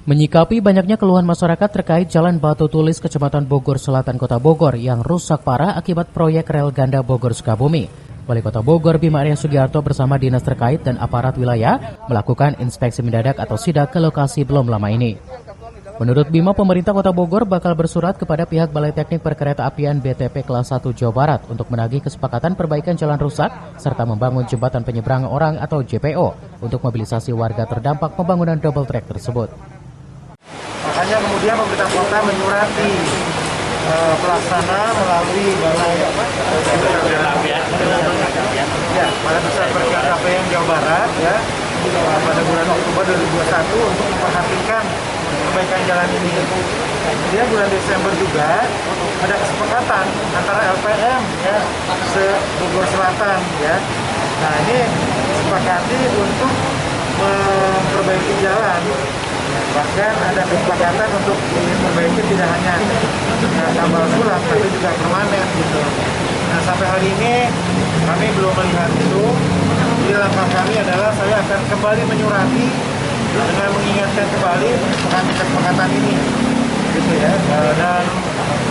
Menyikapi banyaknya keluhan masyarakat terkait Jalan Batu Tulis Kecamatan Bogor Selatan Kota Bogor yang rusak parah akibat proyek rel ganda Bogor Sukabumi, Wali Kota Bogor Bima Arya Sugiarto bersama dinas terkait dan aparat wilayah melakukan inspeksi mendadak atau sidak ke lokasi belum lama ini. Menurut Bima, pemerintah Kota Bogor bakal bersurat kepada pihak Balai Teknik Perkeretaapian BTP Kelas 1 Jawa Barat untuk menagih kesepakatan perbaikan jalan rusak serta membangun jembatan penyeberangan orang atau JPO untuk mobilisasi warga terdampak pembangunan double track tersebut. Makanya kemudian pemerintah kota menyurati pelaksana melalui Balai pada pusat perkeretaapian Jawa Barat pada bulan Oktober 2021 untuk memperhatikan perbaikan jalan ini. Kemudian bulan Desember juga ada kesepakatan antara LPM Bogor Selatan Nah, ini disepakati untuk memperbaiki jalan. Bahkan ada kesepakatan untuk memperbaiki tidak hanya tambal sulam, tapi juga permanen gitu. Nah, sampai hari ini kami belum melihat itu. Jadi langkah kami adalah saya akan kembali menyurati dengan mengingatkan kembali kesepakatan ini, gitu ya. Dan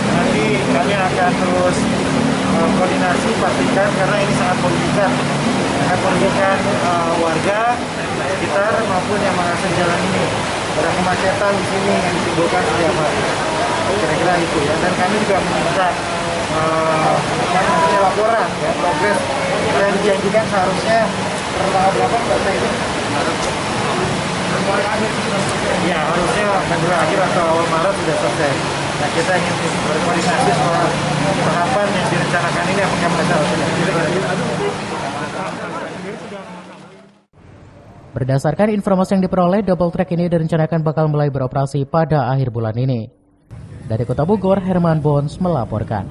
nanti kami akan terus koordinasi pastikan karena ini sangat merugikan warga sekitar maupun yang mengakses jalan ini. Ada kemacetan di sini yang ditimbulkan setiap hari. Kira-kira itu ya. Dan kami juga meminta laporan progres yang dijanjikan seharusnya tanggal berapa ini? Ya, harusnya bulan akhir atau awal Maret sudah selesai. Nah, kita ingin berkoordinasi soal tahapan yang direncanakan ini apakah mereka Berdasarkan informasi yang diperoleh, double track ini direncanakan bakal mulai beroperasi pada akhir bulan ini. Dari Kota Bogor, Herman Bons melaporkan.